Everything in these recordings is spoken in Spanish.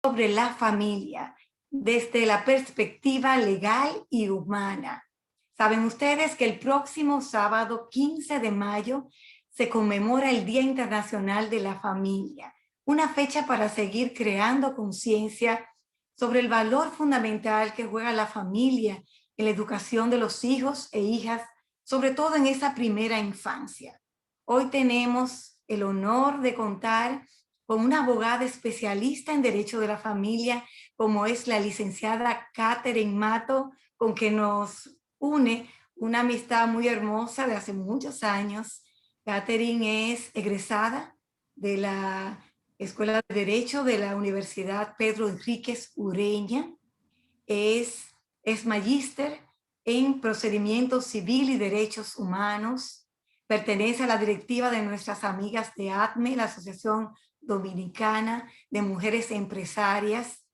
sobre la familia desde la perspectiva legal y humana. Saben ustedes que el próximo sábado 15 de mayo se conmemora el Día Internacional de la Familia, una fecha para seguir creando conciencia sobre el valor fundamental que juega la familia en la educación de los hijos e hijas, sobre todo en esa primera infancia. Hoy tenemos el honor de contar con una abogada especialista en Derecho de la Familia, como es la licenciada Catherine Mato, con que nos une una amistad muy hermosa de hace muchos años. Catherine es egresada de la Escuela de Derecho de la Universidad Pedro Enríquez Ureña. Es magíster en Procedimiento Civil y Derechos Humanos. Pertenece a la directiva de nuestras amigas de ADME, la Asociación Dominicana de Mujeres Empresarias.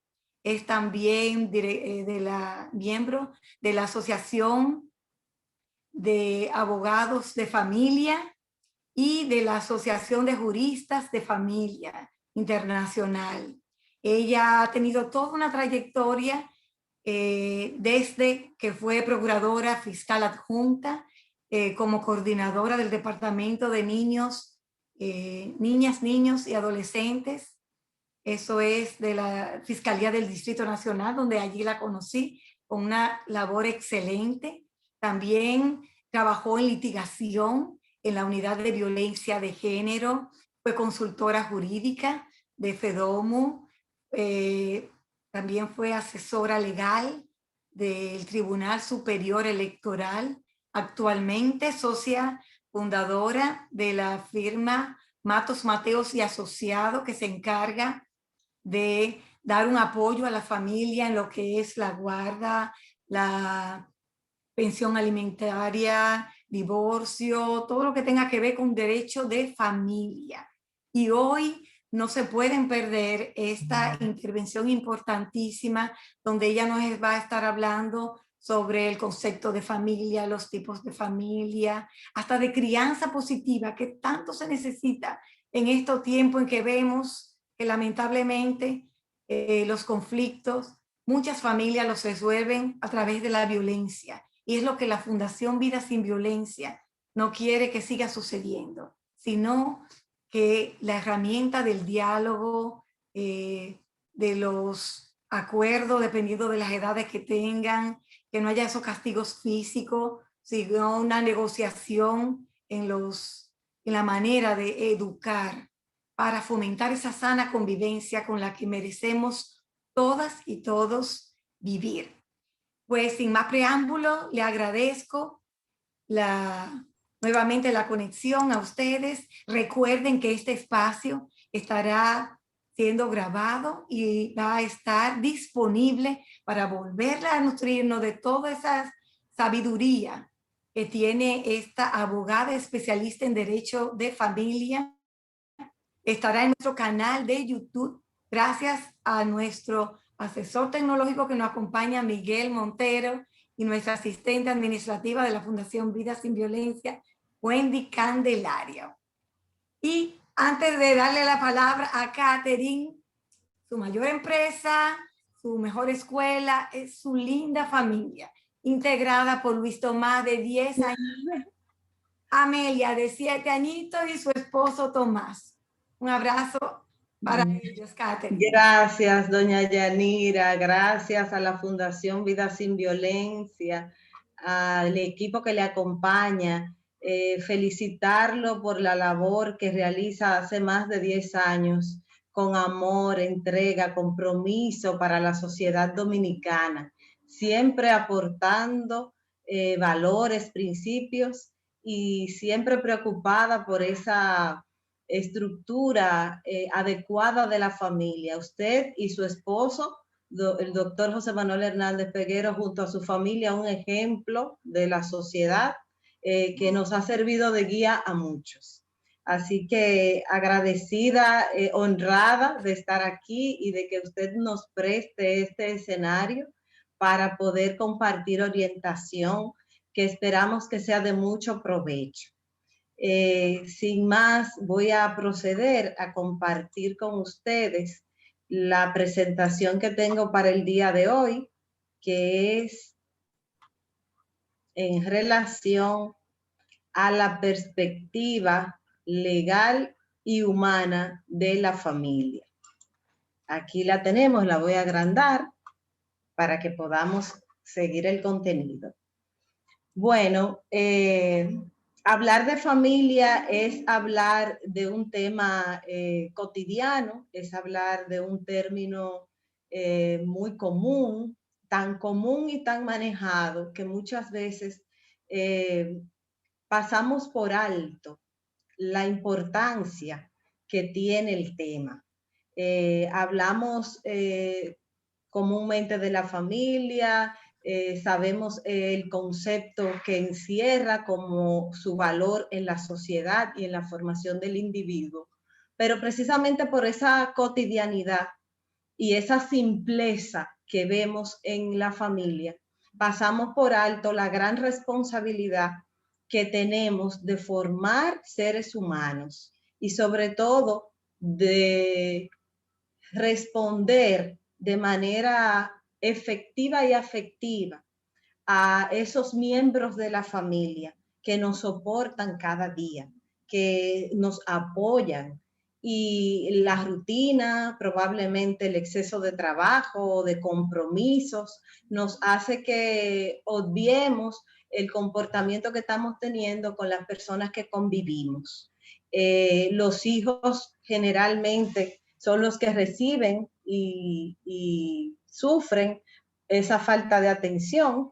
Es también miembro de la Asociación de Abogados de Familia y de la Asociación de Juristas de Familia Internacional. Ella ha tenido toda una trayectoria desde que fue procuradora fiscal adjunta, como coordinadora del Departamento de Niños, Niñas, Niños y Adolescentes. Eso es de la Fiscalía del Distrito Nacional, donde allí la conocí con una labor excelente. También trabajó en litigación en la Unidad de Violencia de Género, fue consultora jurídica de FEDOMU, también fue asesora legal del Tribunal Superior Electoral, actualmente socia fundadora de la firma Matos Mateos y Asociado, que se encarga de dar un apoyo a la familia en lo que es la guarda, la pensión alimentaria, divorcio, todo lo que tenga que ver con derecho de familia. Y hoy no se pueden perder esta intervención importantísima donde ella nos va a estar hablando sobre el concepto de familia, los tipos de familia, hasta de crianza positiva, que tanto se necesita en estos tiempos en que vemos que lamentablemente los conflictos, muchas familias los resuelven a través de la violencia. Y es lo que la Fundación Vida Sin Violencia no quiere que siga sucediendo, sino que la herramienta del diálogo, de los acuerdos, dependiendo de las edades que tengan, que no haya esos castigos físicos, sino una negociación en la manera de educar para fomentar esa sana convivencia con la que merecemos todas y todos vivir. Pues sin más preámbulo, le agradezco nuevamente la conexión a ustedes. Recuerden que este espacio estará siendo grabado y va a estar disponible para volver a nutrirnos de toda esa sabiduría que tiene esta abogada especialista en derecho de familia. Estará en nuestro canal de YouTube, gracias a nuestro asesor tecnológico que nos acompaña, Miguel Montero, y nuestra asistente administrativa de la Fundación Vida Sin Violencia, Wendy Candelario. Y antes de darle la palabra a Catherine, su mayor empresa, su mejor escuela, es su linda familia, integrada por Luis Tomás, de 10 años, Amelia, de 7 añitos, y su esposo Tomás. Un abrazo para ellos, Catherine. Gracias, doña Yanira. Gracias a la Fundación Vida Sin Violencia, al equipo que le acompaña. Felicitarlo por la labor que realiza hace más de 10 años, con amor, entrega, compromiso para la sociedad dominicana, siempre aportando valores, principios y siempre preocupada por esa estructura adecuada de la familia. Usted y su esposo, el doctor José Manuel Hernández Peguero, junto a su familia, un ejemplo de la sociedad que nos ha servido de guía a muchos. Así que agradecida, honrada de estar aquí y de que usted nos preste este escenario para poder compartir orientación que esperamos que sea de mucho provecho. Sin más, voy a proceder a compartir con ustedes la presentación que tengo para el día de hoy, que es en relación a la perspectiva legal y humana de la familia. Aquí la tenemos, la voy a agrandar para que podamos seguir el contenido. Bueno, hablar de familia es hablar de un tema cotidiano, es hablar de un término muy común, tan común y tan manejado que muchas veces pasamos por alto la importancia que tiene el tema. Hablamos comúnmente de la familia, sabemos el concepto que encierra como su valor en la sociedad y en la formación del individuo, pero precisamente por esa cotidianidad y esa simpleza que vemos en la familia, pasamos por alto la gran responsabilidad que tenemos de formar seres humanos y sobre todo de responder de manera efectiva y afectiva a esos miembros de la familia que nos soportan cada día, que nos apoyan, y la rutina, probablemente el exceso de trabajo o de compromisos, nos hace que obviemos el comportamiento que estamos teniendo con las personas que convivimos. Los hijos generalmente son los que reciben y sufren esa falta de atención,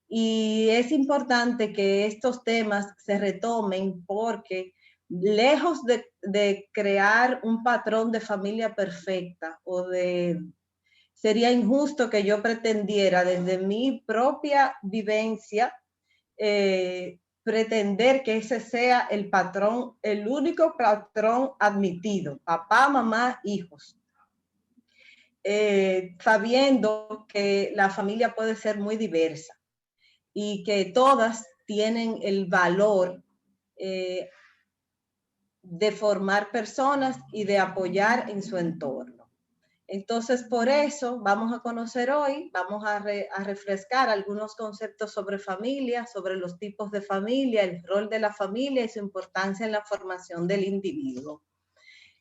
y es importante que estos temas se retomen porque lejos de crear un patrón de familia perfecta sería injusto que yo pretendiera desde mi propia vivencia pretender que ese sea el patrón, el único patrón admitido, papá, mamá, hijos. Sabiendo que la familia puede ser muy diversa y que todas tienen el valor de formar personas y de apoyar en su entorno. Entonces, por eso vamos a conocer hoy, vamos a refrescar algunos conceptos sobre familia, sobre los tipos de familia, el rol de la familia y su importancia en la formación del individuo.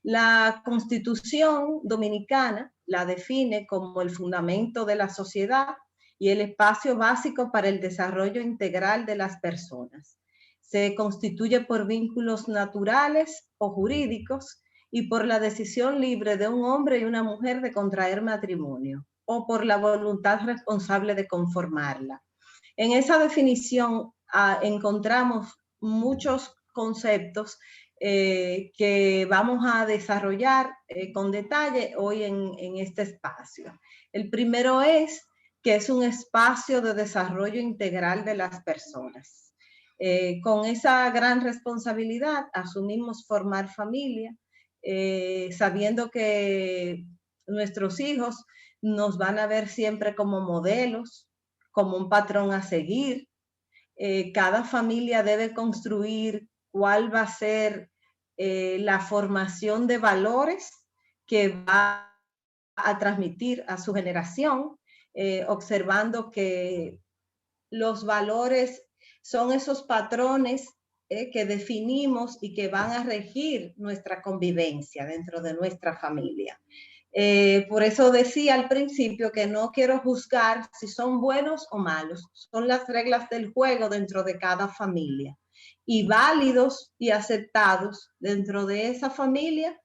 La Constitución Dominicana la define como el fundamento de la sociedad y el espacio básico para el desarrollo integral de las personas. Se constituye por vínculos naturales o jurídicos y por la decisión libre de un hombre y una mujer de contraer matrimonio o por la voluntad responsable de conformarla. En esa definición encontramos muchos conceptos que vamos a desarrollar con detalle hoy en este espacio. El primero es que es un espacio de desarrollo integral de las personas. Con esa gran responsabilidad asumimos formar familia, sabiendo que nuestros hijos nos van a ver siempre como modelos, como un patrón a seguir. Cada familia debe construir cuál va a ser la formación de valores que va a transmitir a su generación, observando que los valores son esos patrones que definimos y que van a regir nuestra convivencia dentro de nuestra familia. Por eso decía al principio que no quiero juzgar si son buenos o malos, son las reglas del juego dentro de cada familia, y válidos y aceptados dentro de esa familia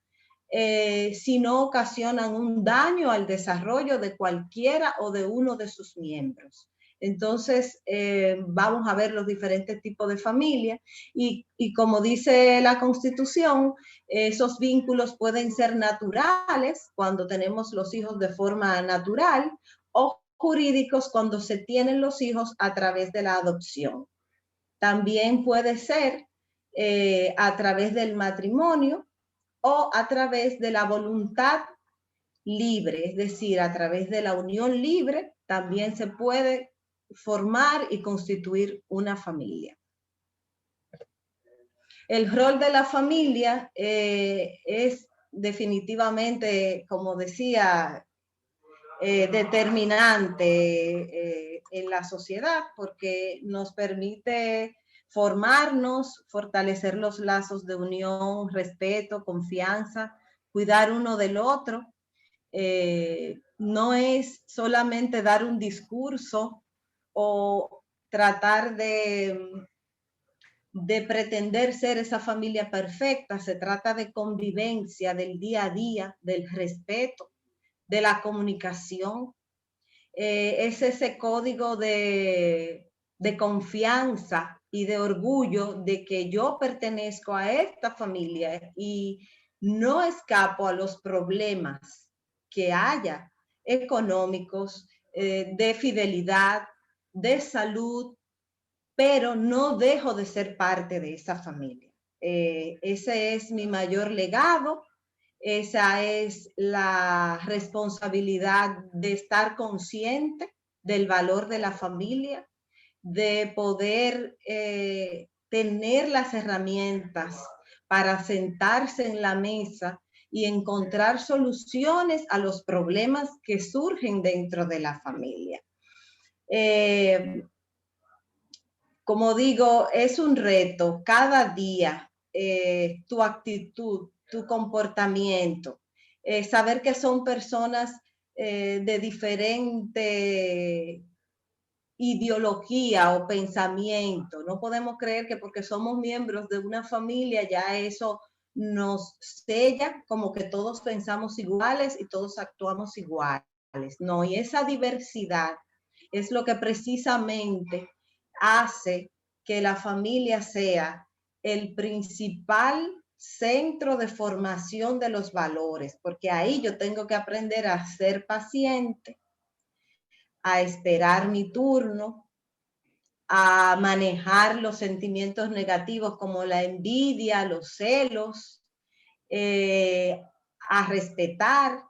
si no ocasionan un daño al desarrollo de cualquiera o de uno de sus miembros. Entonces, vamos a ver los diferentes tipos de familia y como dice la Constitución, esos vínculos pueden ser naturales cuando tenemos los hijos de forma natural o jurídicos cuando se tienen los hijos a través de la adopción. También puede ser a través del matrimonio o a través de la voluntad libre, es decir, a través de la unión libre también se puede formar y constituir una familia. El rol de la familia es definitivamente, como decía, determinante en la sociedad, porque nos permite formarnos, fortalecer los lazos de unión, respeto, confianza, cuidar uno del otro. No es solamente dar un discurso o tratar de pretender ser esa familia perfecta. Se trata de convivencia, del día a día, del respeto, de la comunicación. Es ese código de confianza y de orgullo de que yo pertenezco a esta familia y no escapo a los problemas que haya económicos, de fidelidad, de salud, pero no dejo de ser parte de esa familia. Ese es mi mayor legado. Esa es la responsabilidad de estar consciente del valor de la familia, de poder tener las herramientas para sentarse en la mesa y encontrar soluciones a los problemas que surgen dentro de la familia. Como digo, es un reto cada día, tu actitud, tu comportamiento, saber que son personas de diferente ideología o pensamiento. No podemos creer que porque somos miembros de una familia ya eso nos sella como que todos pensamos iguales y todos actuamos iguales. No, y esa diversidad es lo que precisamente hace que la familia sea el principal centro de formación de los valores, porque ahí yo tengo que aprender a ser paciente, a esperar mi turno, a manejar los sentimientos negativos como la envidia, los celos, a respetar,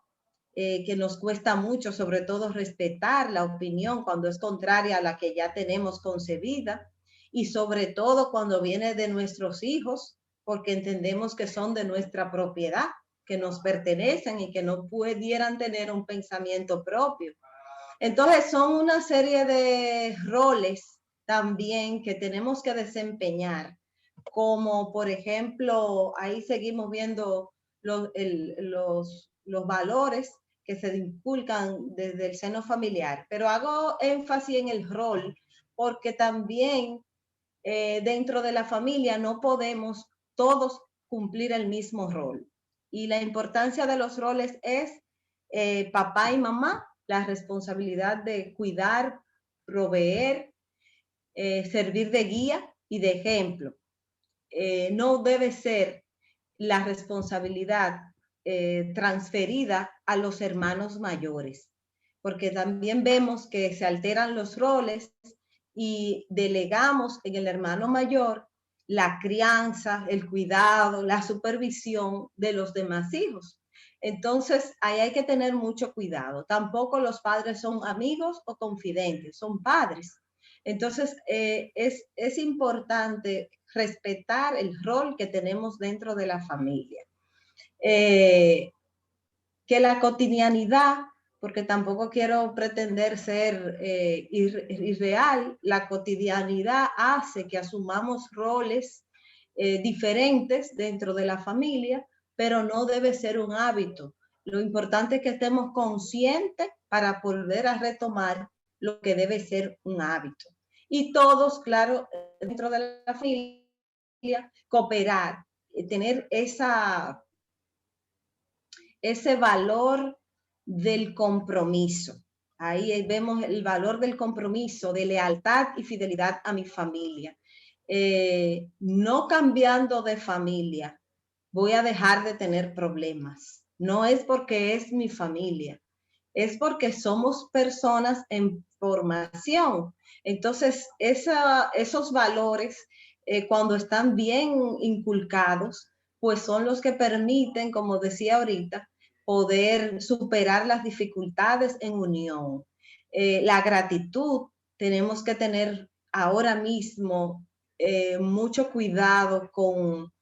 que nos cuesta mucho, sobre todo respetar la opinión cuando es contraria a la que ya tenemos concebida, y sobre todo cuando viene de nuestros hijos, porque entendemos que son de nuestra propiedad, que nos pertenecen y que no pudieran tener un pensamiento propio. Entonces son una serie de roles también que tenemos que desempeñar, como por ejemplo, ahí seguimos viendo los valores que se inculcan desde el seno familiar, pero hago énfasis en el rol porque también dentro de la familia no podemos todos cumplir el mismo rol. Y la importancia de los roles es papá y mamá, la responsabilidad de cuidar, proveer, servir de guía y de ejemplo. No debe ser la responsabilidad transferida a los hermanos mayores, porque también vemos que se alteran los roles y delegamos en el hermano mayor la crianza, el cuidado, la supervisión de los demás hijos. Entonces, ahí hay que tener mucho cuidado. Tampoco los padres son amigos o confidentes, son padres. Entonces, es importante respetar el rol que tenemos dentro de la familia. Que la cotidianidad, porque tampoco quiero pretender ser irreal, la cotidianidad hace que asumamos roles diferentes dentro de la familia, pero no debe ser un hábito. Lo importante es que estemos conscientes para volver a retomar lo que debe ser un hábito. Y todos, claro, dentro de la familia, cooperar, tener ese valor del compromiso. Ahí vemos el valor del compromiso, de lealtad y fidelidad a mi familia. No cambiando de familia, voy a dejar de tener problemas. No es porque es mi familia, es porque somos personas en formación. Entonces, esos valores, cuando están bien inculcados, pues son los que permiten, como decía ahorita, poder superar las dificultades en unión. La gratitud, tenemos que tener ahora mismo mucho cuidado con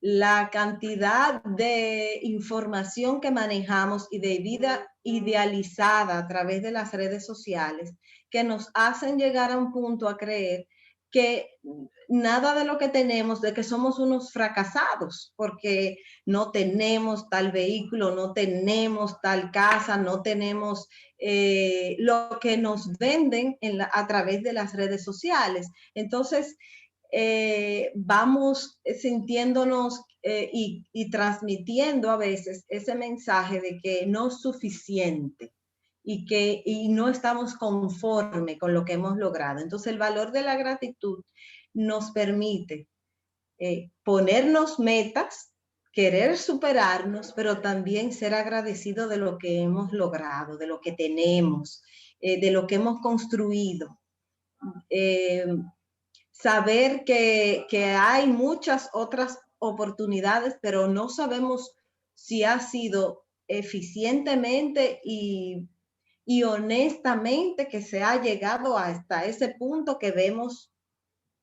la cantidad de información que manejamos y de vida idealizada a través de las redes sociales que nos hacen llegar a un punto a creer que nada de lo que tenemos, de que somos unos fracasados, porque no tenemos tal vehículo, no tenemos tal casa, no tenemos lo que nos venden a través de las redes sociales. Entonces, vamos sintiéndonos y transmitiendo a veces ese mensaje de que no es suficiente y no estamos conforme con lo que hemos logrado. Entonces, el valor de la gratitud nos permite ponernos metas, querer superarnos, pero también ser agradecido de lo que hemos logrado, de lo que tenemos, de lo que hemos construido. Saber que hay muchas otras oportunidades, pero no sabemos si ha sido eficientemente y honestamente que se ha llegado hasta ese punto que vemos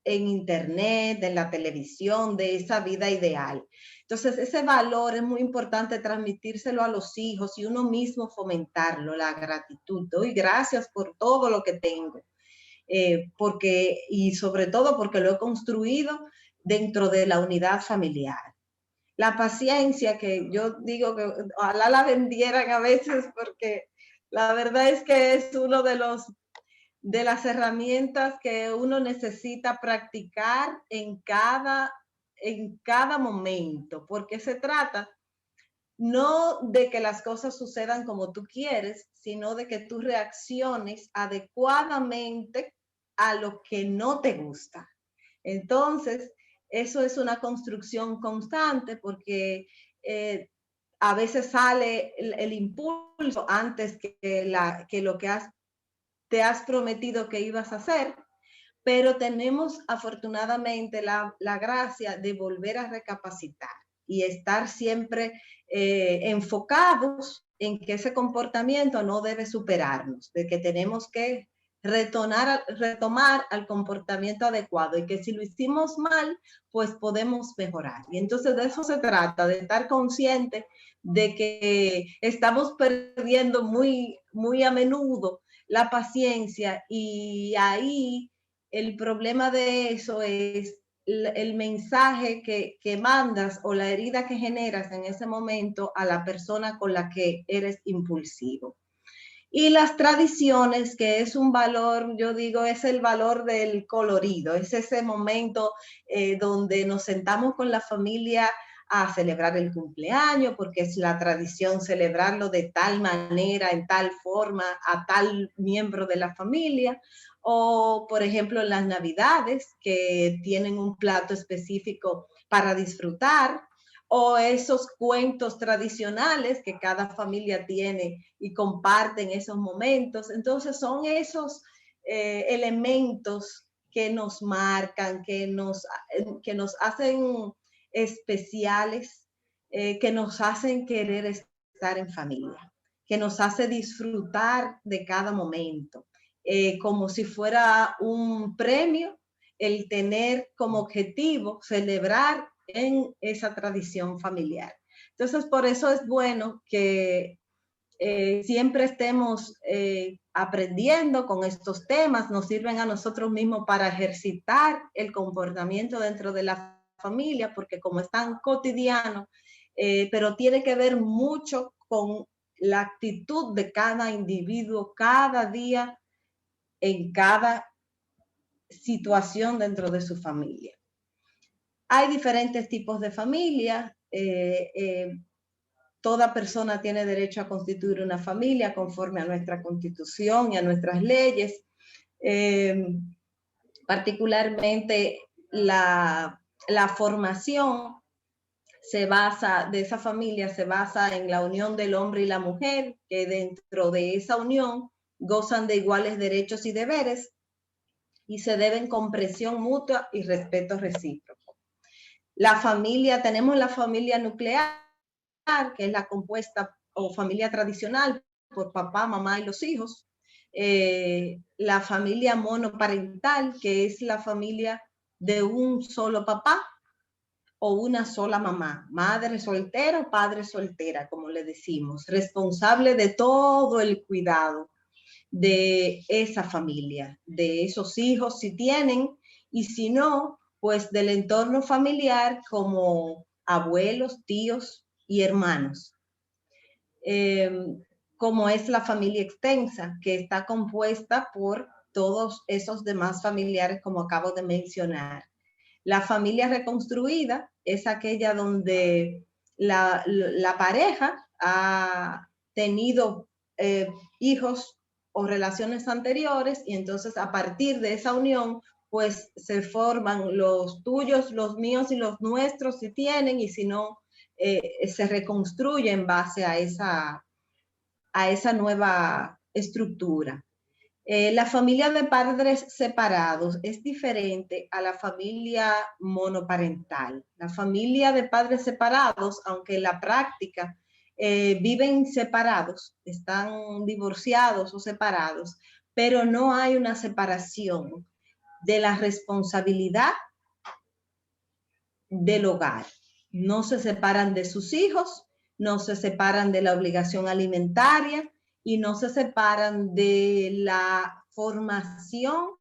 en internet, en la televisión, de esa vida ideal. Entonces, ese valor es muy importante transmitírselo a los hijos y uno mismo fomentarlo, la gratitud. Doy gracias por todo lo que tengo. Y sobre todo porque lo he construido dentro de la unidad familiar. La paciencia, que yo digo que ojalá la vendieran a veces, porque la verdad es que es uno de las herramientas que uno necesita practicar en cada momento, porque se trata no de que las cosas sucedan como tú quieres, sino de que tú reacciones adecuadamente a lo que no te gusta. Entonces, eso es una construcción constante porque a veces sale el impulso antes que lo que te has prometido que ibas a hacer, pero tenemos afortunadamente la gracia de volver a recapacitar y estar siempre enfocados en que ese comportamiento no debe superarnos, de que tenemos que retomar al comportamiento adecuado y que si lo hicimos mal, pues podemos mejorar. Y entonces de eso se trata, de estar consciente de que estamos perdiendo muy a menudo la paciencia y ahí el problema de eso es el mensaje que mandas o la herida que generas en ese momento a la persona con la que eres impulsivo. Y las tradiciones, que es un valor, yo digo, es el valor del colorido, es ese momento donde nos sentamos con la familia a celebrar el cumpleaños, porque es la tradición celebrarlo de tal manera, en tal forma, a tal miembro de la familia, o por ejemplo las navidades, que tienen un plato específico para disfrutar, o esos cuentos tradicionales que cada familia tiene y comparten esos momentos. Entonces son esos elementos que nos marcan, que nos hacen especiales, que nos hacen querer estar en familia, que nos hace disfrutar de cada momento, como si fuera un premio el tener como objetivo celebrar en esa tradición familiar. Entonces, por eso es bueno que siempre estemos aprendiendo con estos temas, nos sirven a nosotros mismos para ejercitar el comportamiento dentro de la familia, porque como es tan cotidiano, pero tiene que ver mucho con la actitud de cada individuo, cada día, en cada situación dentro de su familia. Hay diferentes tipos de familia. Toda persona tiene derecho a constituir una familia conforme a nuestra constitución y a nuestras leyes. Particularmente la formación de esa familia se basa en la unión del hombre y la mujer, que dentro de esa unión gozan de iguales derechos y deberes y se deben comprensión mutua y respeto recíproco. La familia, tenemos la familia nuclear, que es la compuesta o familia tradicional por papá, mamá y los hijos. La familia monoparental, que es la familia de un solo papá, o una sola mamá, madre soltera o padre soltera, como le decimos, responsable de todo el cuidado de esa familia, de esos hijos si tienen, y si no, pues del entorno familiar como abuelos, tíos y hermanos. Como es la familia extensa, que está compuesta por todos esos demás familiares, como acabo de mencionar. La familia reconstruida es aquella donde la pareja ha tenido hijos o relaciones anteriores, y entonces a partir de esa unión pues se forman los tuyos, los míos y los nuestros si tienen, y si no, se reconstruye en base a esa nueva estructura. La familia de padres separados es diferente a la familia monoparental. La familia de padres separados, aunque en la práctica viven separados, están divorciados o separados, pero no hay una separación de la responsabilidad del hogar. No se separan de sus hijos, no se separan de la obligación alimentaria y no se separan de la formación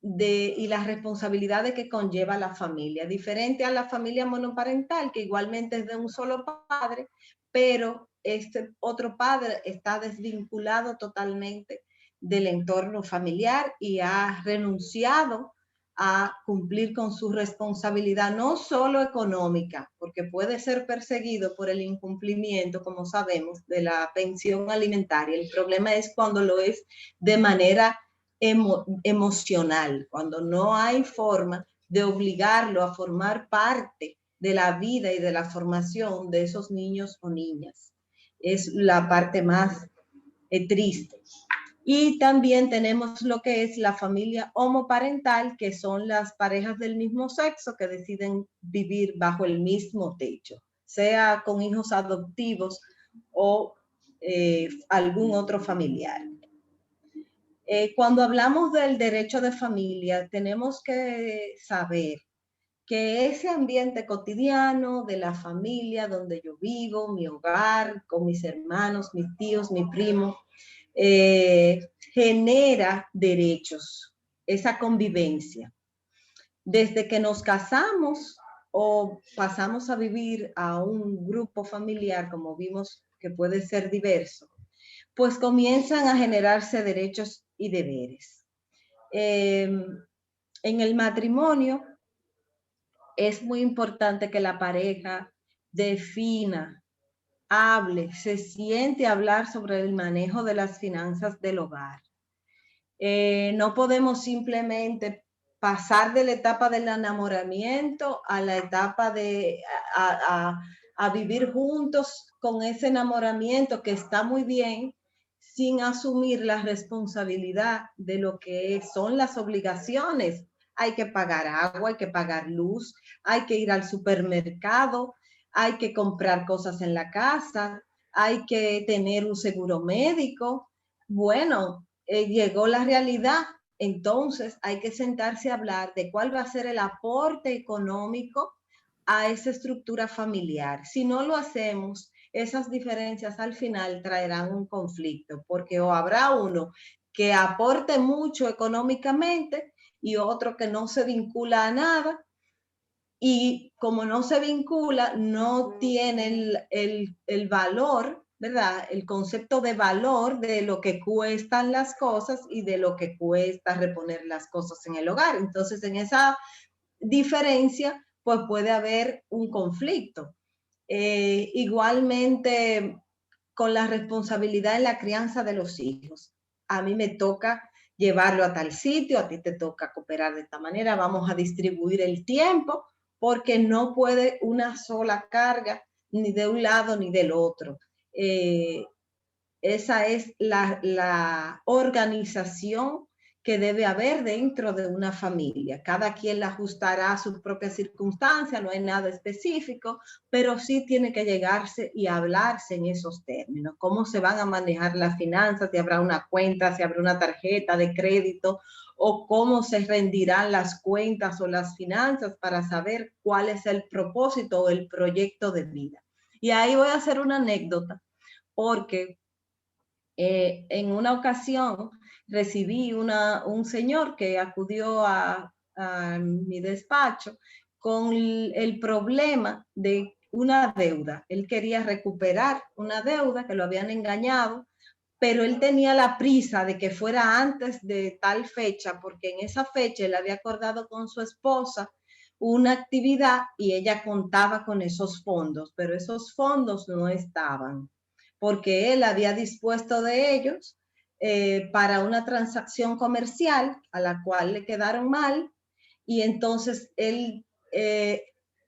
y las responsabilidades que conlleva la familia. Diferente a la familia monoparental, que igualmente es de un solo padre, pero este otro padre está desvinculado totalmente del entorno familiar y ha renunciado a cumplir con su responsabilidad, no solo económica, porque puede ser perseguido por el incumplimiento, como sabemos, de la pensión alimentaria. El problema es cuando lo es de manera emocional, cuando no hay forma de obligarlo a formar parte de la vida y de la formación de esos niños o niñas. Es la parte más triste. Y también tenemos lo que es la familia homoparental, que son las parejas del mismo sexo que deciden vivir bajo el mismo techo, sea con hijos adoptivos o algún otro familiar. Cuando hablamos del derecho de familia, tenemos que saber que ese ambiente cotidiano de la familia donde yo vivo, mi hogar, con mis hermanos, mis tíos, mis primos, genera derechos, esa convivencia. Desde que nos casamos o pasamos a vivir a un grupo familiar, como vimos que puede ser diverso, pues comienzan a generarse derechos y deberes. En el matrimonio es muy importante que la pareja defina, hable, se siente a hablar sobre el manejo de las finanzas del hogar. No podemos simplemente pasar de la etapa del enamoramiento a la etapa de a vivir juntos con ese enamoramiento, que está muy bien, sin asumir la responsabilidad de lo que son las obligaciones. Hay que pagar agua, hay que pagar luz, hay que ir al supermercado, hay que comprar cosas en la casa, hay que tener un seguro médico. Bueno, llegó la realidad, entonces hay que sentarse a hablar de cuál va a ser el aporte económico a esa estructura familiar. Si no lo hacemos, esas diferencias al final traerán un conflicto, porque o habrá uno que aporte mucho económicamente y otro que no se vincula a nada, y como no se vincula, no tiene el valor, ¿verdad? El concepto de valor de lo que cuestan las cosas y de lo que cuesta reponer las cosas en el hogar. Entonces, en esa diferencia, pues puede haber un conflicto. Igualmente, con la responsabilidad en la crianza de los hijos. A mí me toca llevarlo a tal sitio, a ti te toca cooperar de esta manera, vamos a distribuir el tiempo, porque no puede una sola carga, ni de un lado ni del otro. Esa es la organización que debe haber dentro de una familia. Cada quien la ajustará a sus propias circunstancias, no hay nada específico, pero sí tiene que llegarse y hablarse en esos términos. ¿Cómo se van a manejar las finanzas? Si habrá una cuenta, si habrá una tarjeta de crédito, o cómo se rendirán las cuentas o las finanzas para saber cuál es el propósito o el proyecto de vida. Y ahí voy a hacer una anécdota, porque en una ocasión recibí un señor que acudió a mi despacho con el problema de una deuda. Él quería recuperar una deuda que lo habían engañado, pero él tenía la prisa de que fuera antes de tal fecha, porque en esa fecha él había acordado con su esposa una actividad y ella contaba con esos fondos, pero esos fondos no estaban, porque él había dispuesto de ellos para una transacción comercial a la cual le quedaron mal, y entonces él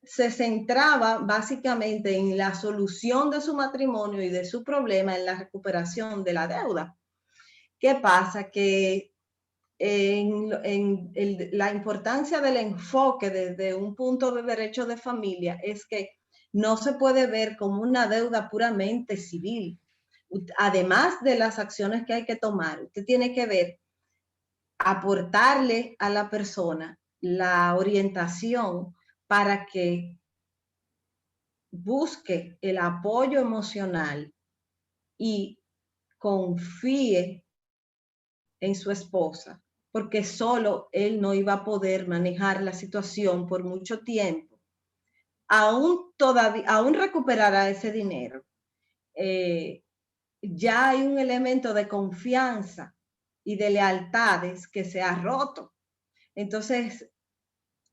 se centraba básicamente en la solución de su matrimonio y de su problema, en la recuperación de la deuda. ¿Qué pasa? Que la importancia del enfoque desde un punto de derecho de familia es que no se puede ver como una deuda puramente civil. Además de las acciones que hay que tomar, usted tiene que ver, aportarle a la persona la orientación para que busque el apoyo emocional y confíe en su esposa, porque solo él no iba a poder manejar la situación por mucho tiempo. Aún recuperará ese dinero. Ya hay un elemento de confianza y de lealtades que se ha roto. Entonces,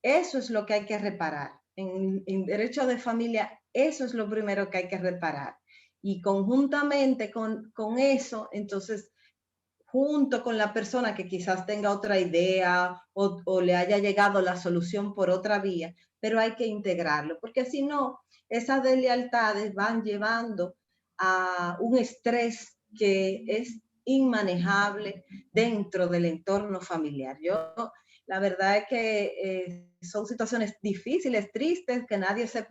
eso es lo que hay que reparar. En derecho de familia, eso es lo primero que hay que reparar. Y conjuntamente con eso, entonces, junto con la persona que quizás tenga otra idea o le haya llegado la solución por otra vía, pero hay que integrarlo, porque si no, esas deslealtades van llevando a un estrés que es inmanejable dentro del entorno familiar. La verdad es que son situaciones difíciles, tristes, que nadie se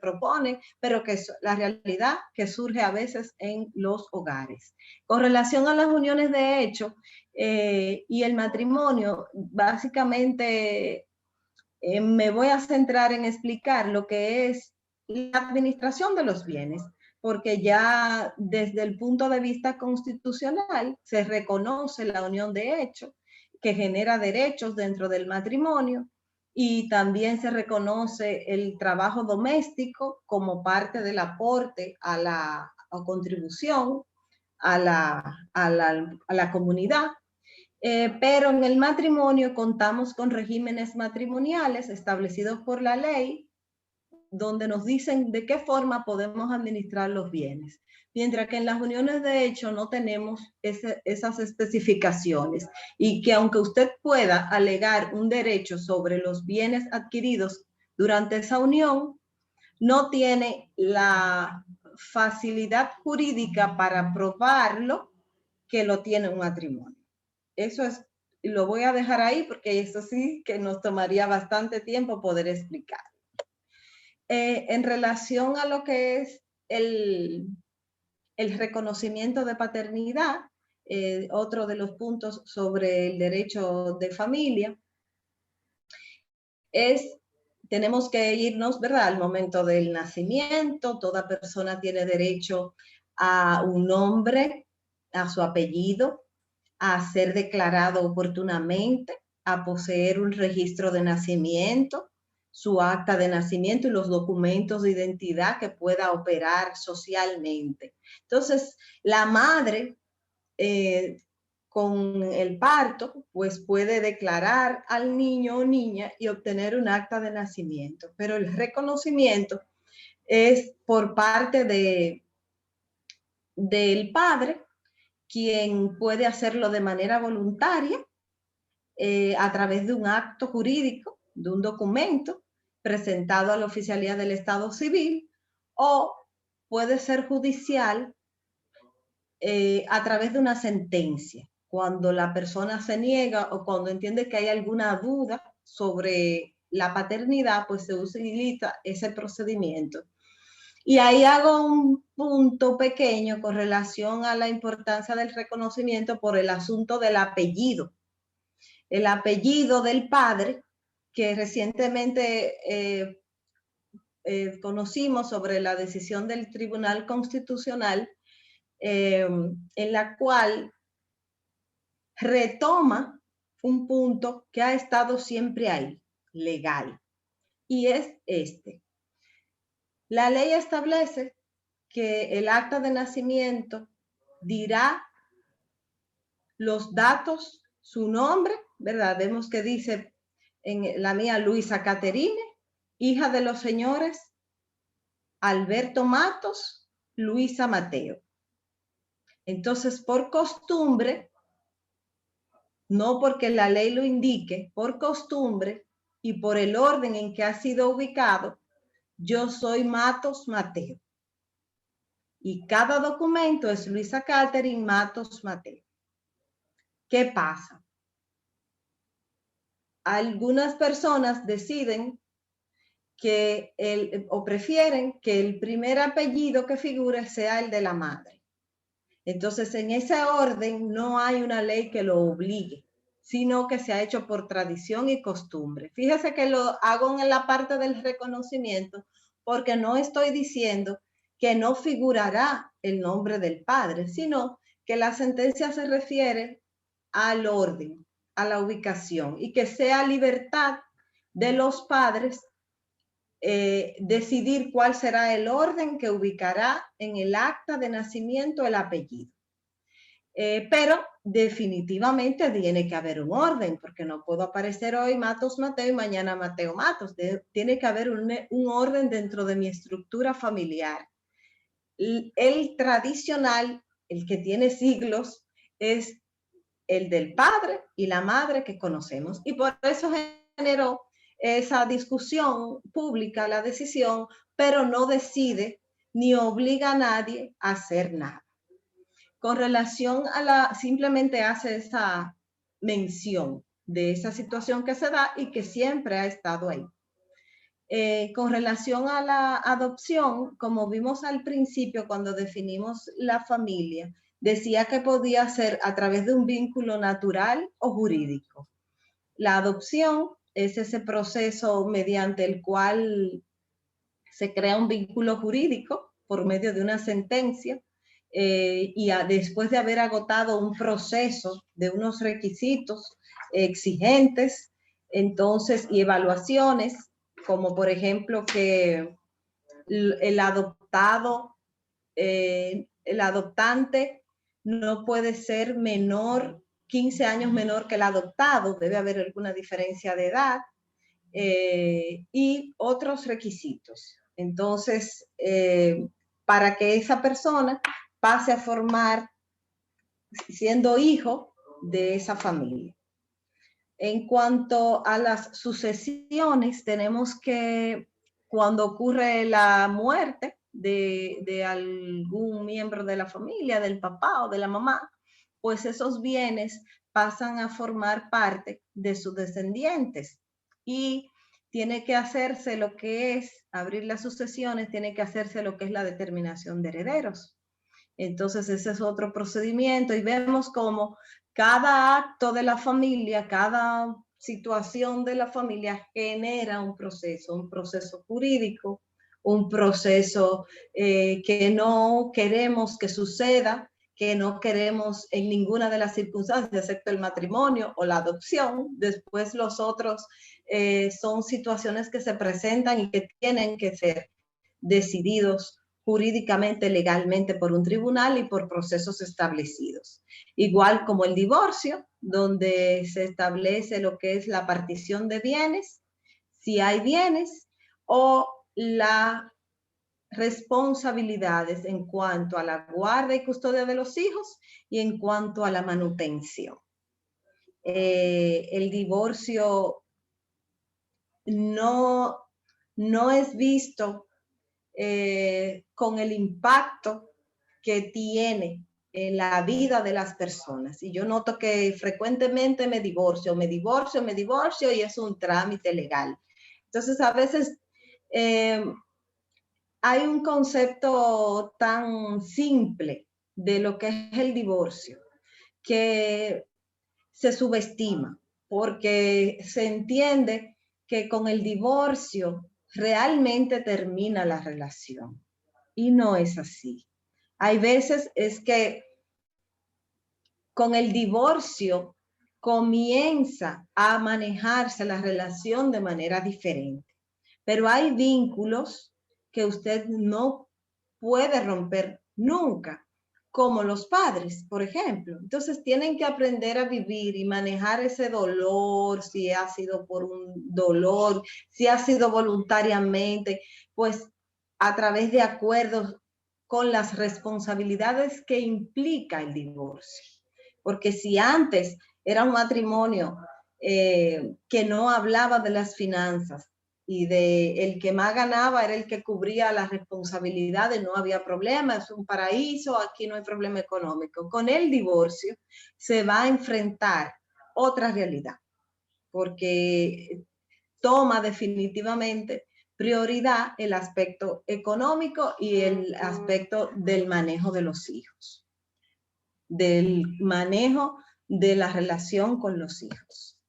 propone, pero que es la realidad que surge a veces en los hogares. Con relación a las uniones de hecho y el matrimonio, básicamente me voy a centrar en explicar lo que es la administración de los bienes, porque ya desde el punto de vista constitucional se reconoce la unión de hecho, que genera derechos dentro del matrimonio, y también se reconoce el trabajo doméstico como parte del aporte a la contribución a la comunidad. Pero en el matrimonio contamos con regímenes matrimoniales establecidos por la ley, donde nos dicen de qué forma podemos administrar los bienes, mientras que en las uniones de hecho no tenemos esas especificaciones, y que aunque usted pueda alegar un derecho sobre los bienes adquiridos durante esa unión, no tiene la facilidad jurídica para probarlo que lo tiene un matrimonio. Eso es, lo voy a dejar ahí porque eso sí que nos tomaría bastante tiempo poder explicar. En relación a lo que es el reconocimiento de paternidad, otro de los puntos sobre el derecho de familia, tenemos que irnos, ¿verdad?, al momento del nacimiento. Toda persona tiene derecho a un nombre, a su apellido, a ser declarado oportunamente, a poseer un registro de nacimiento, su acta de nacimiento y los documentos de identidad que pueda operar socialmente. Entonces, la madre, con el parto, pues puede declarar al niño o niña y obtener un acta de nacimiento, pero el reconocimiento es por parte del padre, quien puede hacerlo de manera voluntaria a través de un acto jurídico, de un documento presentado a la Oficialía del Estado Civil, o puede ser judicial a través de una sentencia, cuando la persona se niega o cuando entiende que hay alguna duda sobre la paternidad, pues se utiliza ese procedimiento. Y ahí hago un punto pequeño con relación a la importancia del reconocimiento por el asunto del apellido. El apellido del padre, que recientemente conocimos sobre la decisión del Tribunal Constitucional, en la cual retoma un punto que ha estado siempre ahí, legal, y es este. La ley establece que el acta de nacimiento dirá los datos, su nombre, ¿verdad? Vemos que dice en la mía Luisa Caterine, hija de los señores Alberto Matos, Luisa Mateo. Entonces, por costumbre, no porque la ley lo indique, por costumbre y por el orden en que ha sido ubicado, yo soy Matos Mateo. Y cada documento es Luisa Catherine Matos Mateo. ¿Qué pasa? Algunas personas deciden que o prefieren que el primer apellido que figure sea el de la madre. Entonces, en ese orden no hay una ley que lo obligue, sino que se ha hecho por tradición y costumbre. Fíjese que lo hago en la parte del reconocimiento porque no estoy diciendo que no figurará el nombre del padre, sino que la sentencia se refiere al orden, a la ubicación, y que sea libertad de los padres decidir cuál será el orden que ubicará en el acta de nacimiento el apellido. Pero definitivamente tiene que haber un orden, porque no puedo aparecer hoy Matos Mateo y mañana Mateo Matos. Tiene que haber un orden dentro de mi estructura familiar. El tradicional, el que tiene siglos, es el del padre y la madre que conocemos. Y por eso generó esa discusión pública, la decisión, pero no decide ni obliga a nadie a hacer nada. Con relación a simplemente hace esa mención de esa situación que se da y que siempre ha estado ahí. Con relación a la adopción, como vimos al principio cuando definimos la familia, decía que podía ser a través de un vínculo natural o jurídico. La adopción es ese proceso mediante el cual se crea un vínculo jurídico por medio de una sentencia y después de haber agotado un proceso de unos requisitos exigentes, entonces, y evaluaciones, como por ejemplo que el adoptante no puede ser 15 años menor que el adoptado, debe haber alguna diferencia de edad, y otros requisitos. Entonces, para que esa persona pase a formar siendo hijo de esa familia. En cuanto a las sucesiones, tenemos que cuando ocurre la muerte de algún miembro de la familia, del papá o de la mamá, pues esos bienes pasan a formar parte de sus descendientes y tiene que hacerse lo que es, abrir las sucesiones, tiene que hacerse lo que es la determinación de herederos. Entonces ese es otro procedimiento y vemos cómo cada acto de la familia, cada situación de la familia genera un proceso jurídico, un proceso que no queremos que suceda, que no queremos en ninguna de las circunstancias, excepto el matrimonio o la adopción. Después los otros son situaciones que se presentan y que tienen que ser decididos jurídicamente, legalmente por un tribunal y por procesos establecidos. Igual como el divorcio, donde se establece lo que es la partición de bienes, si hay bienes, o las responsabilidades en cuanto a la guarda y custodia de los hijos y en cuanto a la manutención. El divorcio no es visto con el impacto que tiene en la vida de las personas. Y yo noto que frecuentemente me divorcio y es un trámite legal. Entonces, a veces hay un concepto tan simple de lo que es el divorcio que se subestima, porque se entiende que con el divorcio realmente termina la relación. Y no es así. Hay veces es que con el divorcio comienza a manejarse la relación de manera diferente. Pero hay vínculos que usted no puede romper nunca, como los padres, por ejemplo. Entonces tienen que aprender a vivir y manejar ese dolor, si ha sido por un dolor, si ha sido voluntariamente, pues a través de acuerdos con las responsabilidades que implica el divorcio. Porque si antes era un matrimonio que no hablaba de las finanzas, y de el que más ganaba era el que cubría las responsabilidades, no había problema, es un paraíso, aquí no hay problema económico. Con el divorcio se va a enfrentar otra realidad, porque toma definitivamente prioridad el aspecto económico y el aspecto del manejo de los hijos, del manejo de la relación con los hijos.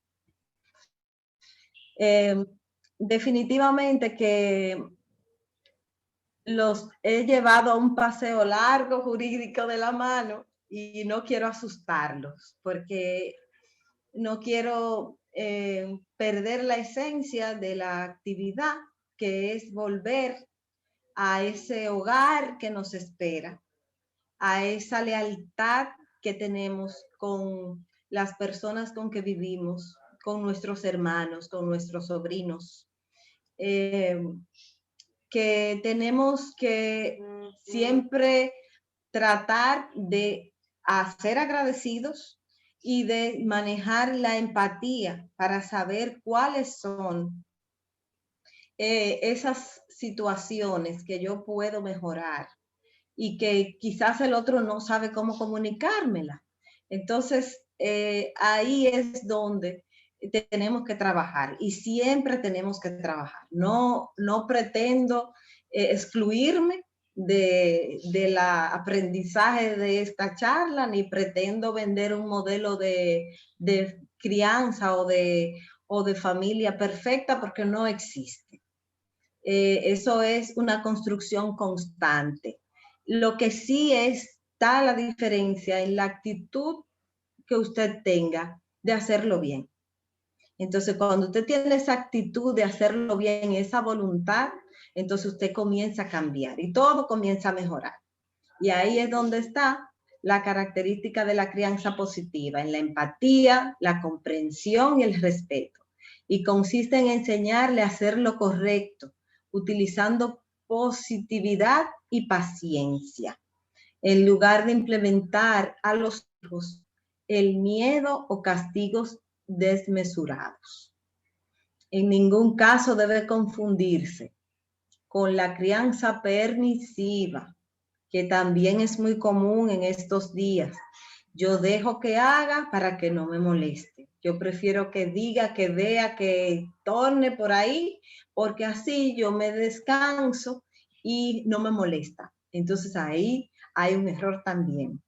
Definitivamente que los he llevado a un paseo largo jurídico de la mano y no quiero asustarlos porque no quiero perder la esencia de la actividad, que es volver a ese hogar que nos espera, a esa lealtad que tenemos con las personas con que vivimos, con nuestros hermanos, con nuestros sobrinos. Que tenemos que siempre tratar de ser agradecidos y de manejar la empatía para saber cuáles son esas situaciones que yo puedo mejorar y que quizás el otro no sabe cómo comunicármela. Entonces, ahí es donde tenemos que trabajar y siempre tenemos que trabajar. No pretendo excluirme del aprendizaje de esta charla, ni pretendo vender un modelo de crianza o de familia perfecta, porque no existe. Eso es una construcción constante. Lo que sí está la diferencia en la actitud que usted tenga de hacerlo bien. Entonces, cuando usted tiene esa actitud de hacerlo bien, esa voluntad, entonces usted comienza a cambiar y todo comienza a mejorar. Y ahí es donde está la característica de la crianza positiva, en la empatía, la comprensión y el respeto. Y consiste en enseñarle a hacer lo correcto, utilizando positividad y paciencia, en lugar de implementar a los hijos el miedo o castigos desmesurados. En ningún caso debe confundirse con la crianza permisiva, que también es muy común en estos días. Yo dejo que haga para que no me moleste. Yo prefiero que diga, que vea, que torne por ahí, porque así yo me descanso y no me molesta. Entonces ahí hay un error también.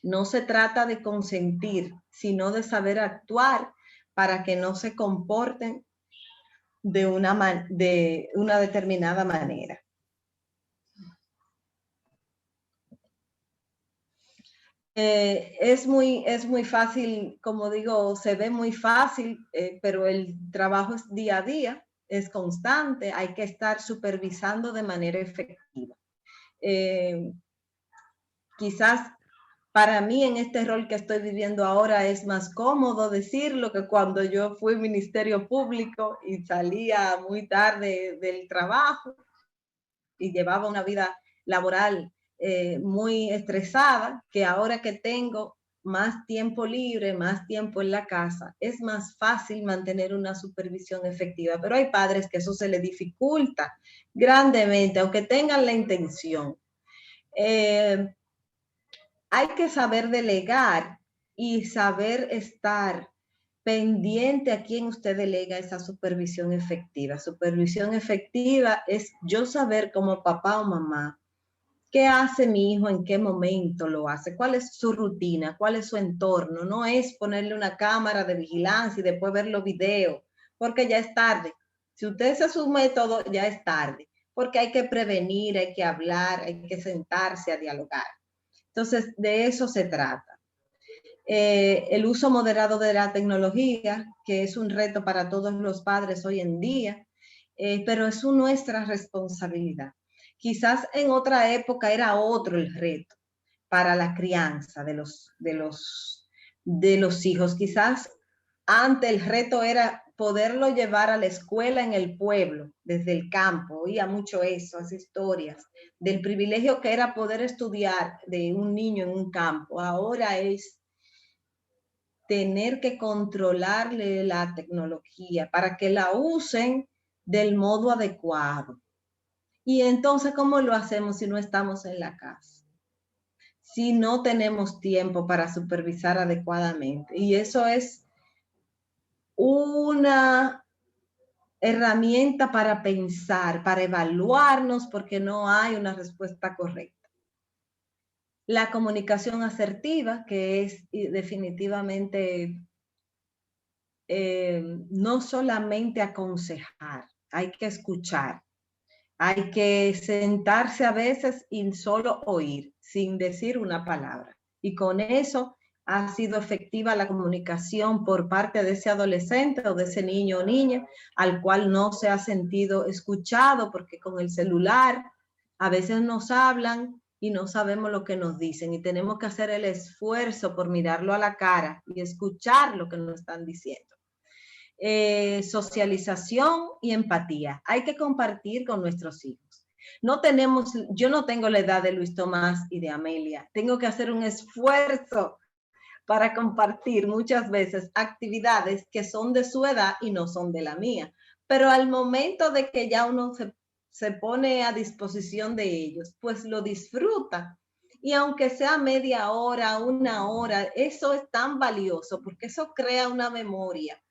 No se trata de consentir, sino de saber actuar para que no se comporten de una determinada manera. Es muy fácil, como digo, se ve muy fácil, pero el trabajo es día a día, es constante, hay que estar supervisando de manera efectiva. Quizás para mí en este rol que estoy viviendo ahora es más cómodo decirlo que cuando yo fui ministerio público y salía muy tarde del trabajo y llevaba una vida laboral muy estresada, que ahora que tengo más tiempo libre, más tiempo en la casa, es más fácil mantener una supervisión efectiva. Pero hay padres que eso se les dificulta grandemente, aunque tengan la intención. hay que saber delegar y saber estar pendiente a quién usted delega esa supervisión efectiva. Supervisión efectiva es yo saber como papá o mamá qué hace mi hijo, en qué momento lo hace, cuál es su rutina, cuál es su entorno. No es ponerle una cámara de vigilancia y después ver los videos, porque ya es tarde. Si usted hace su método, ya es tarde, porque hay que prevenir, hay que hablar, hay que sentarse a dialogar. Entonces, de eso se trata. El uso moderado de la tecnología, que es un reto para todos los padres hoy en día, pero es nuestra responsabilidad. Quizás en otra época era otro el reto para la crianza de los hijos. Quizás antes el reto era poderlo llevar a la escuela en el pueblo, desde el campo. Oía mucho eso, esas historias del privilegio que era poder estudiar de un niño en un campo. Ahora es tener que controlarle la tecnología para que la usen del modo adecuado. Y entonces, ¿cómo lo hacemos si no estamos en la casa? Si no tenemos tiempo para supervisar adecuadamente. Y eso es una herramienta para pensar, para evaluarnos, porque no hay una respuesta correcta. La comunicación asertiva, que es definitivamente no solamente aconsejar, hay que escuchar, hay que sentarse a veces y solo oír, sin decir una palabra. Y con eso ha sido efectiva la comunicación por parte de ese adolescente o de ese niño o niña al cual no se ha sentido escuchado, porque con el celular a veces nos hablan y no sabemos lo que nos dicen y tenemos que hacer el esfuerzo por mirarlo a la cara y escuchar lo que nos están diciendo. Socialización y empatía. Hay que compartir con nuestros hijos. Yo no tengo la edad de Luis Tomás y de Amelia. Tengo que hacer un esfuerzo para compartir muchas veces actividades que son de su edad y no son de la mía. Pero al momento de que ya uno se pone a disposición de ellos, pues lo disfruta. Y aunque sea media hora, una hora, eso es tan valioso porque eso crea una memoria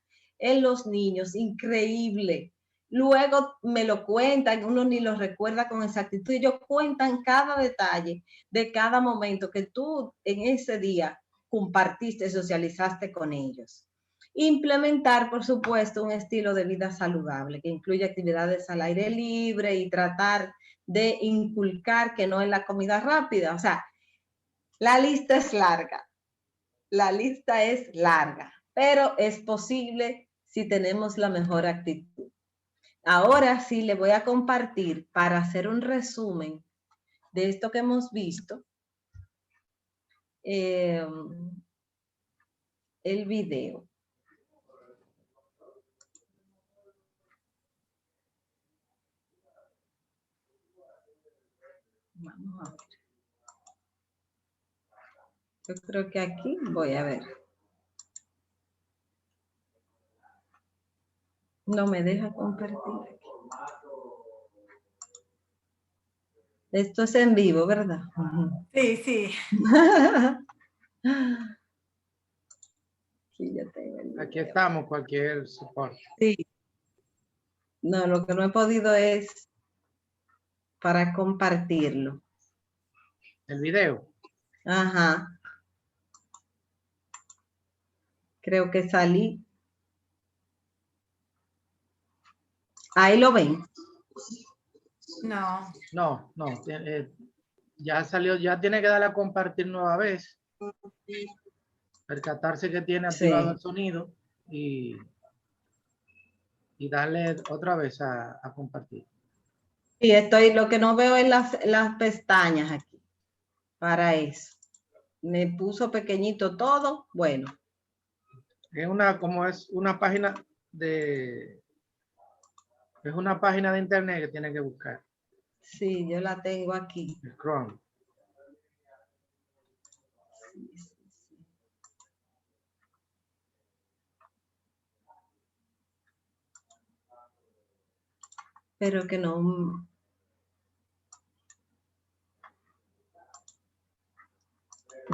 en los niños increíble. Luego me lo cuentan, uno ni lo recuerda con exactitud, ellos cuentan cada detalle de cada momento que tú en ese día compartiste, socializaste con ellos. Implementar, por supuesto, un estilo de vida saludable que incluye actividades al aire libre y tratar de inculcar que no es la comida rápida. O sea, la lista es larga, pero es posible si tenemos la mejor actitud. Ahora sí le voy a compartir para hacer un resumen de esto que hemos visto. El video. Vamos a ver. Yo creo que aquí voy a ver. No me deja compartir aquí. Esto es en vivo, ¿verdad? Sí, sí. Aquí ya tengo aquí estamos, cualquier soporte. Sí. No, lo que no he podido es para compartirlo. ¿El video? Ajá. Creo que salí. Ahí lo ven. No. No, ya salió, ya tiene que darle a compartir nueva vez. Percatarse que tiene activado el sonido y darle otra vez a compartir. Sí, lo que no veo es las pestañas aquí. Para eso. Me puso pequeñito todo. Bueno. Es una página de internet que tiene que buscar. Sí, yo la tengo aquí. El Chrome. Sí. Pero que no.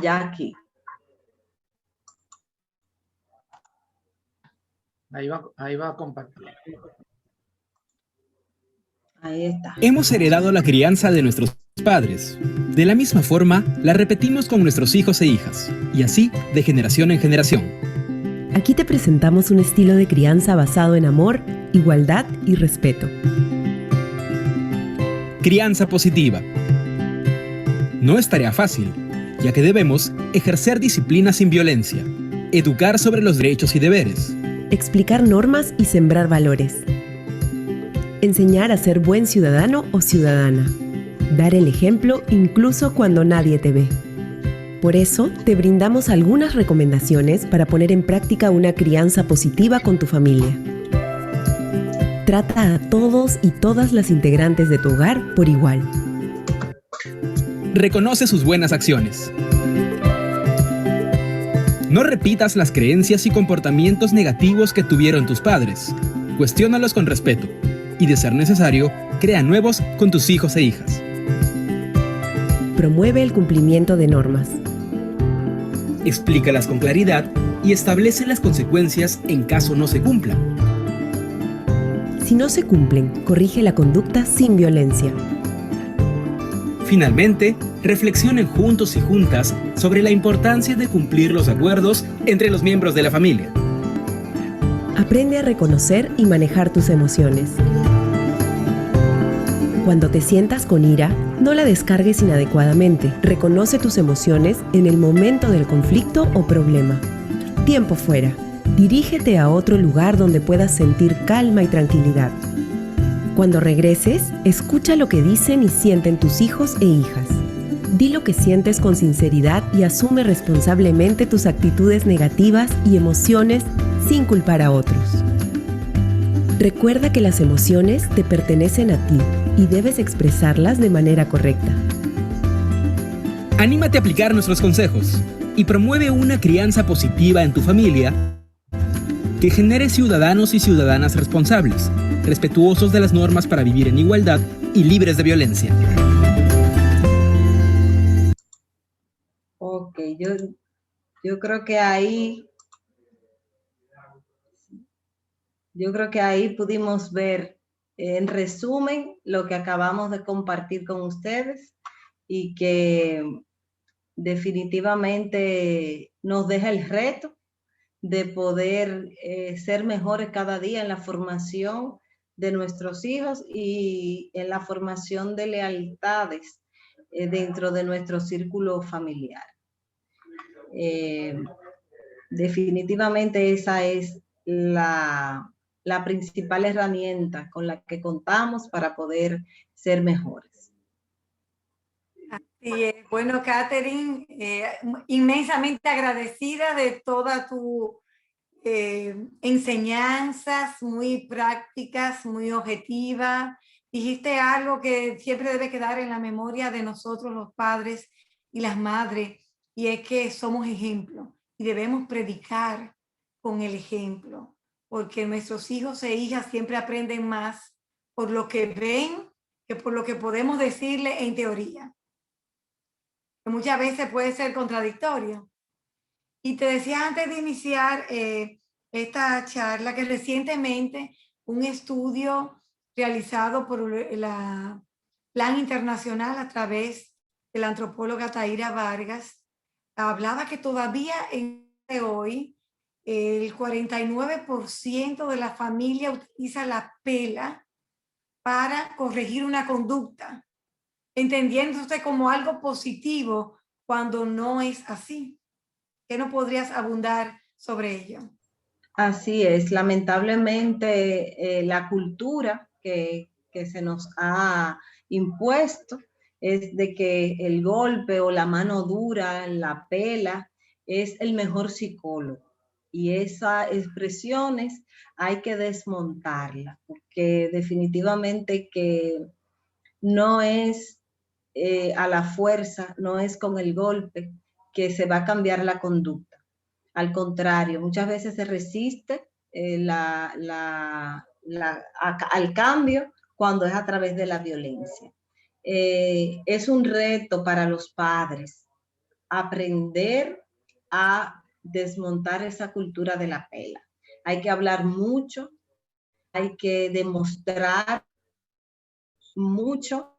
Jackie. Ahí va a compartir. Ahí está. Hemos heredado la crianza de nuestros padres. De la misma forma, la repetimos con nuestros hijos e hijas, y así de generación en generación. Aquí te presentamos un estilo de crianza basado en amor, igualdad y respeto. Crianza positiva. No es tarea fácil, ya que debemos ejercer disciplina sin violencia, educar sobre los derechos y deberes, Explicar normas y sembrar valores. Enseñar a ser buen ciudadano o ciudadana. Dar el ejemplo incluso cuando nadie te ve. Por eso, te brindamos algunas recomendaciones para poner en práctica una crianza positiva con tu familia. Trata a todos y todas las integrantes de tu hogar por igual. reconoce sus buenas acciones. No repitas las creencias y comportamientos negativos que tuvieron tus padres. Cuestiónalos con respeto y, de ser necesario, crea nuevos con tus hijos e hijas. Promueve el cumplimiento de normas. Explícalas con claridad y establece las consecuencias en caso no se cumplan. Si no se cumplen, corrige la conducta sin violencia. Finalmente, reflexionen juntos y juntas sobre la importancia de cumplir los acuerdos entre los miembros de la familia. Aprende a reconocer y manejar tus emociones. Cuando te sientas con ira, no la descargues inadecuadamente. Reconoce tus emociones en el momento del conflicto o problema. Tiempo fuera. Dirígete a otro lugar donde puedas sentir calma y tranquilidad. Cuando regreses, escucha lo que dicen y sienten tus hijos e hijas. Di lo que sientes con sinceridad y asume responsablemente tus actitudes negativas y emociones sin culpar a otros. Recuerda que las emociones te pertenecen a ti y debes expresarlas de manera correcta. Anímate a aplicar nuestros consejos y promueve una crianza positiva en tu familia que genere ciudadanos y ciudadanas responsables, respetuosos de las normas para vivir en igualdad y libres de violencia. Ok, yo creo que ahí pudimos ver en resumen lo que acabamos de compartir con ustedes y que definitivamente nos deja el reto de poder ser mejores cada día en la formación de nuestros hijos y en la formación de lealtades dentro de nuestro círculo familiar. Definitivamente esa es la principal herramienta con la que contamos para poder ser mejores. Así es. Bueno, Catherine, inmensamente agradecida de toda tu enseñanzas muy prácticas, muy objetivas. Dijiste algo que siempre debe quedar en la memoria de nosotros los padres y las madres, y es que somos ejemplo y debemos predicar con el ejemplo, porque nuestros hijos e hijas siempre aprenden más por lo que ven que por lo que podemos decirle en teoría, que muchas veces puede ser contradictorio. Y te decía antes de iniciar esta charla que recientemente un estudio realizado por la Plan Internacional a través de la antropóloga Taira Vargas hablaba que todavía en hoy el 49% de la familia utiliza la pela para corregir una conducta, entendiéndose como algo positivo cuando no es así. ¿Qué no podrías abundar sobre ello? Así es, lamentablemente la cultura que se nos ha impuesto es de que el golpe o la mano dura, la pela, es el mejor psicólogo. Y esas expresiones hay que desmontarlas, porque definitivamente que no es a la fuerza, no es con el golpe que se va a cambiar la conducta. Al contrario, muchas veces se resiste al cambio cuando es a través de la violencia. Es un reto para los padres aprender a desmontar esa cultura de la pela. Hay que hablar mucho, hay que demostrar mucho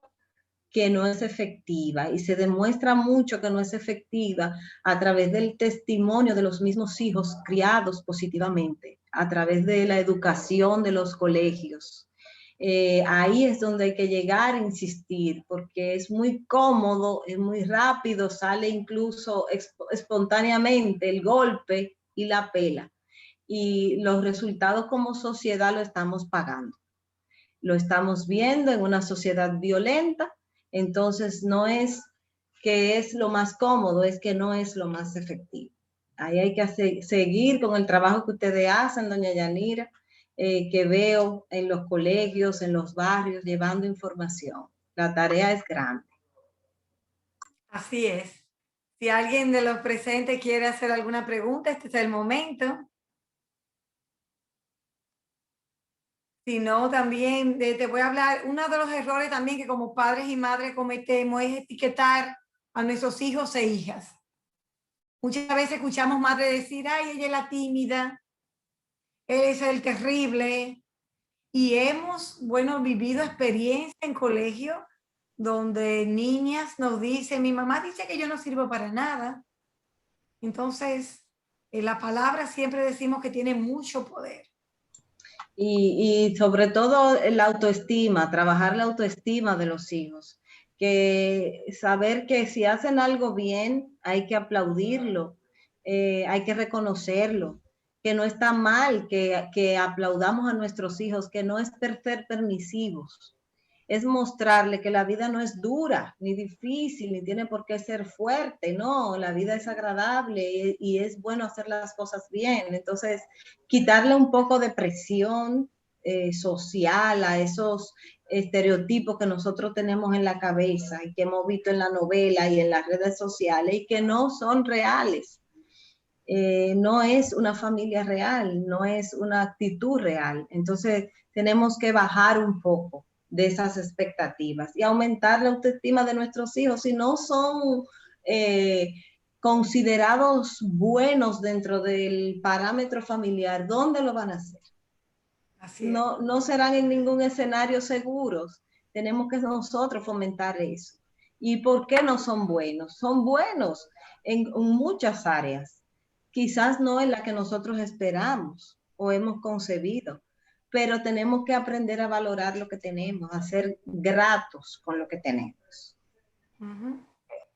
que no es efectiva, y se demuestra mucho que no es efectiva a través del testimonio de los mismos hijos criados positivamente, a través de la educación de los colegios. Ahí es donde hay que llegar a insistir, porque es muy cómodo, es muy rápido, sale incluso espontáneamente el golpe y la pela, y los resultados como sociedad lo estamos pagando. Lo estamos viendo en una sociedad violenta, entonces no es que es lo más cómodo, es que no es lo más efectivo. Ahí hay que seguir con el trabajo que ustedes hacen, doña Yanira, que veo en los colegios, en los barrios, llevando información. La tarea es grande. Así es. Si alguien de los presentes quiere hacer alguna pregunta, este es el momento. Si no, también te voy a hablar, uno de los errores también que como padres y madres cometemos es etiquetar a nuestros hijos e hijas. Muchas veces escuchamos madres decir, ay, ella es la tímida, él es el terrible. Y hemos, bueno, vivido experiencias en colegio donde niñas nos dicen, mi mamá dice que yo no sirvo para nada. Entonces, la palabra siempre decimos que tiene mucho poder. Y sobre todo la autoestima, trabajar la autoestima de los hijos, que saber que si hacen algo bien hay que aplaudirlo, hay que reconocerlo, que no está mal que aplaudamos a nuestros hijos, que no es ser permisivos, es mostrarle que la vida no es dura, ni difícil, ni tiene por qué ser fuerte, no, la vida es agradable y es bueno hacer las cosas bien. Entonces, quitarle un poco de presión social a esos estereotipos que nosotros tenemos en la cabeza y que hemos visto en la novela y en las redes sociales y que no son reales. No es una familia real, no es una actitud real. Entonces, tenemos que bajar un poco de esas expectativas y aumentar la autoestima de nuestros hijos. Si no son considerados buenos dentro del parámetro familiar, ¿dónde lo van a hacer? Así es. No serán en ningún escenario seguros. Tenemos que nosotros fomentar eso. ¿Y por qué no son buenos? Son buenos en muchas áreas, quizás no en la que nosotros esperamos o hemos concebido, pero tenemos que aprender a valorar lo que tenemos, a ser gratos con lo que tenemos.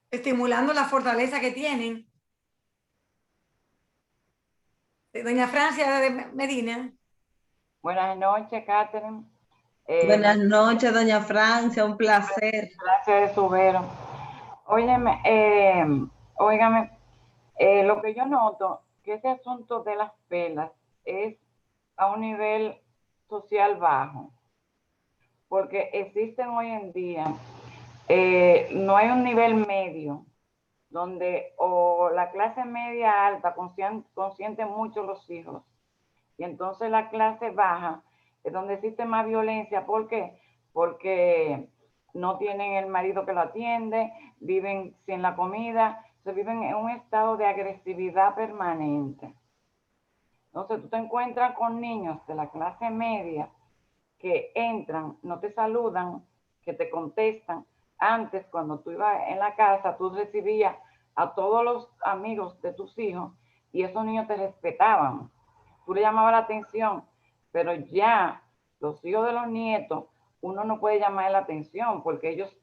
Estimulando la fortaleza que tienen. Doña Francia de Medina. Buenas noches, Catherine. Buenas noches, doña Francia, un placer. Gracias de su vero. Óyeme, óigame, lo que yo noto, que ese asunto de las pelas es a un nivel social bajo, porque existen hoy en día, no hay un nivel medio, donde o la clase media alta consiente mucho los hijos, y entonces la clase baja es donde existe más violencia. ¿Por qué? Porque no tienen el marido que lo atiende, viven sin la comida, se viven en un estado de agresividad permanente. Entonces tú te encuentras con niños de la clase media que entran, no te saludan, que te contestan. Antes, cuando tú ibas en la casa, tú recibías a todos los amigos de tus hijos y esos niños te respetaban. Tú le llamabas la atención, pero ya los hijos de los nietos, uno no puede llamar la atención porque ellos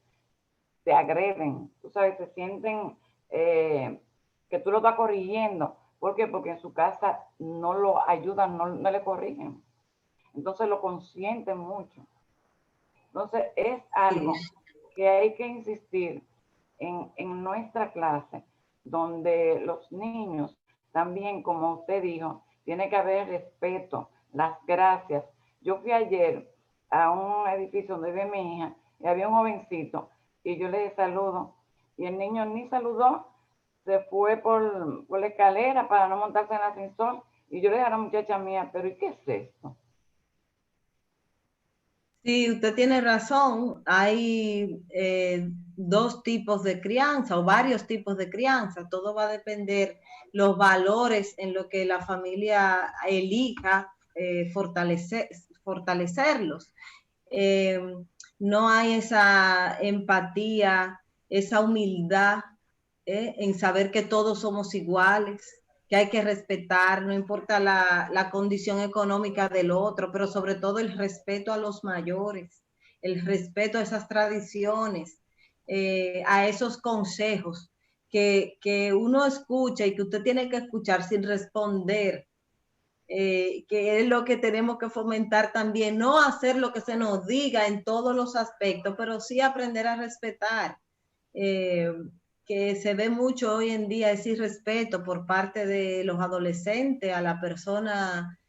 te agreden. Tú sabes, se sienten que tú lo estás corrigiendo. ¿Por qué? Porque en su casa no lo ayudan, no le corrigen. Entonces lo consienten mucho. Entonces es algo que hay que insistir en nuestra clase, donde los niños también, como usted dijo, tiene que haber respeto, las gracias. Yo fui ayer a un edificio donde vive mi hija y había un jovencito y yo le saludo y el niño ni saludó, se fue por la escalera para no montarse en el ascensor y yo le dije a la muchacha mía, pero ¿y qué es esto? Sí, usted tiene razón. Hay dos tipos de crianza o varios tipos de crianza. Todo va a depender los valores en lo que la familia elija fortalecerlos. Eh, no hay esa empatía, esa humildad en saber que todos somos iguales, que hay que respetar, no importa la condición económica del otro, pero sobre todo el respeto a los mayores, el respeto a esas tradiciones, a esos consejos que uno escucha y que usted tiene que escuchar sin responder, que es lo que tenemos que fomentar también, no hacer lo que se nos diga en todos los aspectos, pero sí aprender a respetar. Eh, que se ve mucho hoy en día ese irrespeto por parte de los adolescentes a la persona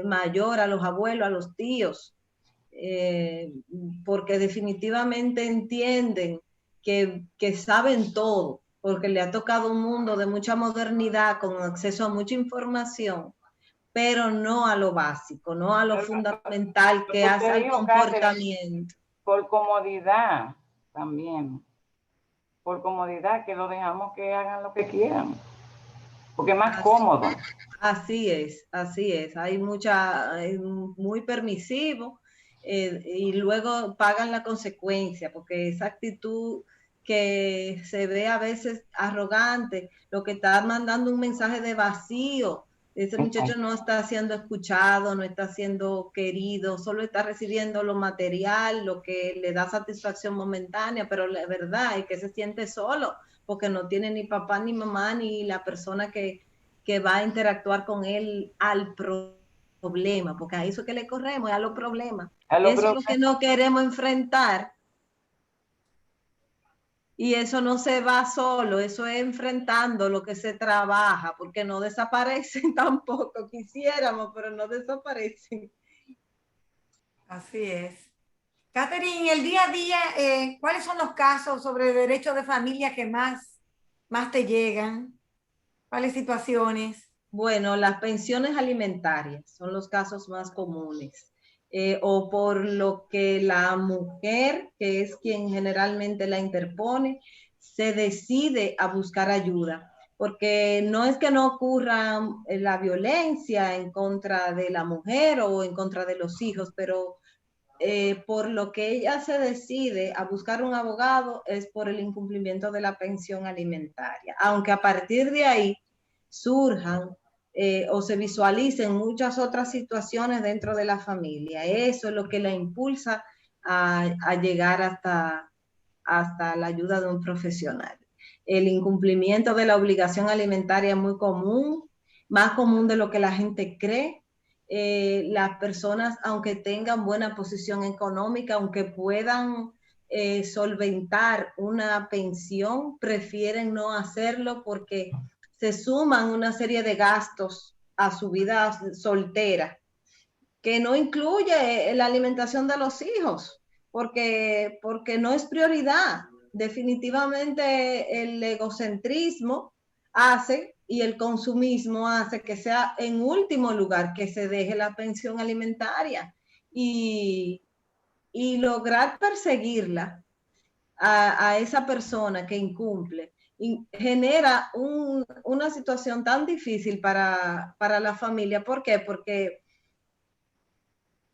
mayor, a los abuelos, a los tíos, eh, porque definitivamente entienden que saben todo, porque le ha tocado un mundo de mucha modernidad con acceso a mucha información, pero no a lo básico, no a lo fundamental que hace el comportamiento. Por comodidad también, por comodidad, que lo dejamos que hagan lo que quieran, porque es más cómodo. Así es, así es. Hay muy permisivo y luego pagan la consecuencia, porque esa actitud que se ve a veces arrogante, lo que está mandando un mensaje de vacío. Ese muchacho no está siendo escuchado, no está siendo querido, solo está recibiendo lo material, lo que le da satisfacción momentánea, pero la verdad es que se siente solo, porque no tiene ni papá ni mamá, ni la persona que va a interactuar con él al problema, porque a eso que le corremos, a los problemas. Eso es lo que no queremos enfrentar. Y eso no se va solo, eso es enfrentando lo que se trabaja, porque no desaparecen tampoco, quisiéramos, pero no desaparecen. Así es. Catherine, el día a día, ¿cuáles son los casos sobre derechos de familia que más te llegan? ¿Cuáles situaciones? Bueno, las pensiones alimentarias son los casos más comunes. O por lo que la mujer, que es quien generalmente la interpone, se decide a buscar ayuda, porque no es que no ocurra la violencia en contra de la mujer o en contra de los hijos, pero por lo que ella se decide a buscar un abogado es por el incumplimiento de la pensión alimentaria, aunque a partir de ahí surjan o se visualicen muchas otras situaciones dentro de la familia. Eso es lo que la impulsa a llegar hasta la ayuda de un profesional. El incumplimiento de la obligación alimentaria es muy común, más común de lo que la gente cree. Las personas, aunque tengan buena posición económica, aunque puedan solventar una pensión, prefieren no hacerlo porque se suman una serie de gastos a su vida soltera, que no incluye la alimentación de los hijos, porque no es prioridad. Definitivamente el egocentrismo hace y el consumismo hace que sea en último lugar que se deje la pensión alimentaria y lograr perseguirla a esa persona que incumple genera una situación tan difícil para la familia. ¿Por qué? Porque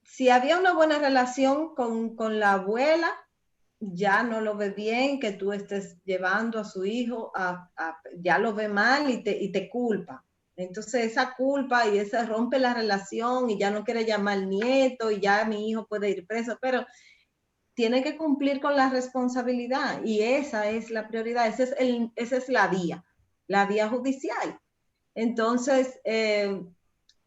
si había una buena relación con la abuela, ya no lo ve bien que tú estés llevando a su hijo, ya lo ve mal y te culpa. Entonces esa culpa y esa rompe la relación y ya no quiere llamar al nieto y ya mi hijo puede ir preso, pero tiene que cumplir con la responsabilidad y esa es la prioridad, esa es la vía judicial. Entonces,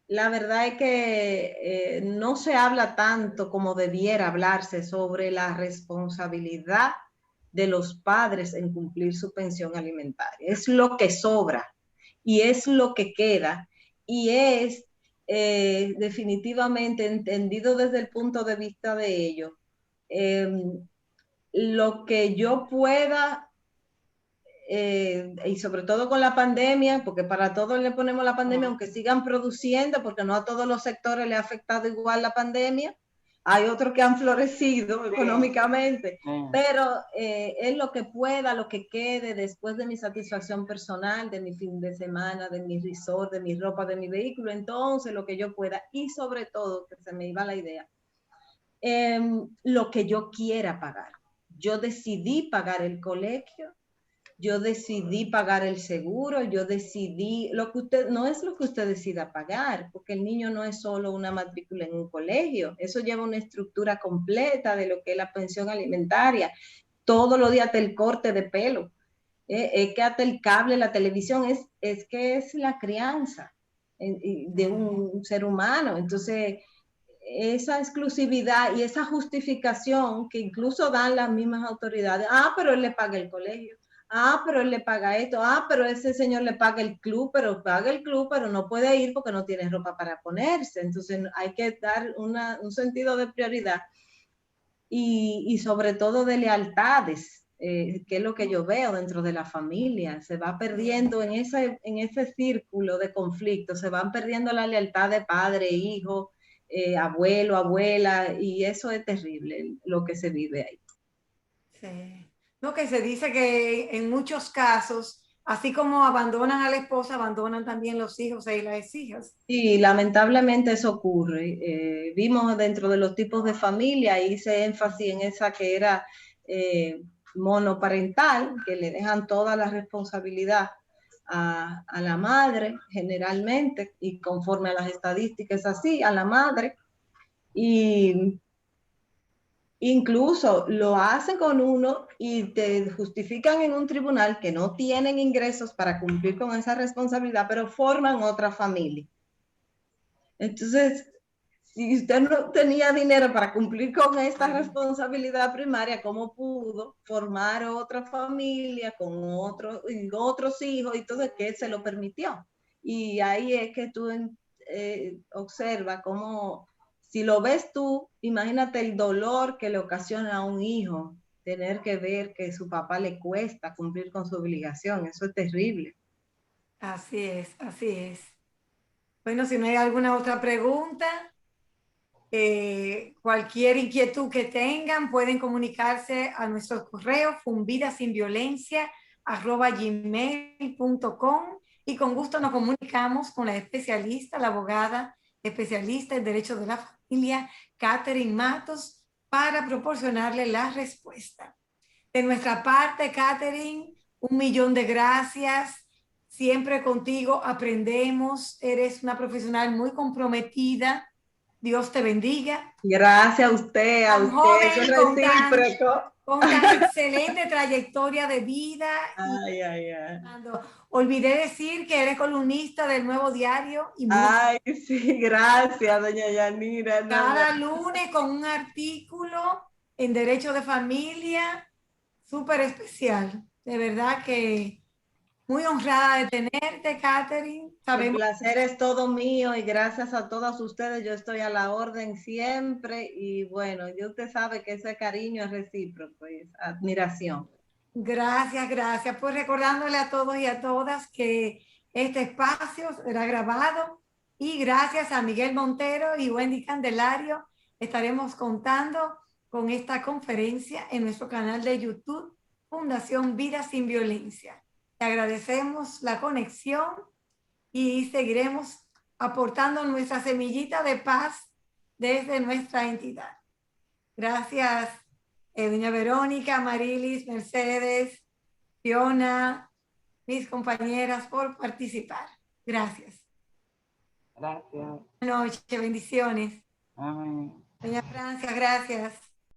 la verdad es que no se habla tanto como debiera hablarse sobre la responsabilidad de los padres en cumplir su pensión alimentaria. Es lo que sobra y es lo que queda y es definitivamente entendido desde el punto de vista de ellos. Lo que yo pueda, y sobre todo con la pandemia, porque para todos le ponemos la pandemia, aunque sigan produciendo, porque no a todos los sectores le ha afectado igual la pandemia, hay otros que han florecido económicamente, Sí. pero es lo que pueda, lo que quede después de mi satisfacción personal, de mi fin de semana, de mi resort, de mi ropa, de mi vehículo, entonces lo que yo pueda, y sobre todo, que se me iba la idea, lo que yo quiera pagar. Yo decidí pagar el colegio, yo decidí pagar el seguro, yo decidí, lo que usted, no es lo que usted decida pagar, porque el niño no es solo una matrícula en un colegio, eso lleva una estructura completa de lo que es la pensión alimentaria, todos los días hasta el corte de pelo, es que hasta el cable, la televisión, es que es la crianza de un ser humano. Entonces, esa exclusividad y esa justificación que incluso dan las mismas autoridades, pero él le paga el colegio, pero él le paga esto, pero ese señor le paga el club, pero no puede ir porque no tiene ropa para ponerse. Entonces hay que dar un sentido de prioridad y sobre todo de lealtades, que es lo que yo veo dentro de la familia. Se va perdiendo en ese círculo de conflicto, se van perdiendo la lealtad de padre, hijo, abuelo, abuela, y eso es terrible lo que se vive ahí. Sí. No, que se dice que en muchos casos, así como abandonan a la esposa, abandonan también los hijos y las hijas. Sí, lamentablemente eso ocurre. Vimos dentro de los tipos de familia, hice énfasis en esa que era monoparental, que le dejan toda la responsabilidad a la madre generalmente, y conforme a las estadísticas así, a la madre, y incluso lo hacen con uno y te justifican en un tribunal que no tienen ingresos para cumplir con esa responsabilidad, pero forman otra familia. Entonces, si usted no tenía dinero para cumplir con esta responsabilidad primaria, ¿cómo pudo formar otra familia con otros hijos? Y todo, que se lo permitió. Y ahí es que tú observas cómo, si lo ves tú, imagínate el dolor que le ocasiona a un hijo tener que ver que su papá le cuesta cumplir con su obligación. Eso es terrible. Así es, así es. Bueno, si no hay alguna otra pregunta, cualquier inquietud que tengan, pueden comunicarse a nuestro correo funvidasinviolencia@gmail.com y con gusto nos comunicamos con la especialista, la abogada especialista en Derecho de la Familia, Catherine Matos, para proporcionarle la respuesta. De nuestra parte, Catherine, 1.000.000 de gracias. Siempre contigo aprendemos, eres una profesional muy comprometida. Dios te bendiga. Gracias a usted, Joven, eso es recíproco. Con tan excelente trayectoria de vida. Ay. Olvidé decir que eres columnista del Nuevo Diario. Y ay, sí, gracias, doña Yanira. Cada lunes con un artículo en Derecho de Familia súper especial. De verdad que muy honrada de tenerte, Catherine. El placer es todo mío y gracias a todas ustedes. Yo estoy a la orden siempre y bueno, ya usted sabe que ese cariño es recíproco, es admiración. Gracias. Pues recordándole a todos y a todas que este espacio será grabado y gracias a Miguel Montero y Wendy Candelario estaremos contando con esta conferencia en nuestro canal de YouTube, Fundación Vida Sin Violencia. Te agradecemos la conexión y seguiremos aportando nuestra semillita de paz desde nuestra entidad. Gracias, doña Verónica, Marilis, Mercedes, Fiona, mis compañeras, por participar. Gracias. Gracias. Buenas noches, bendiciones. Amén. Doña Francia, gracias.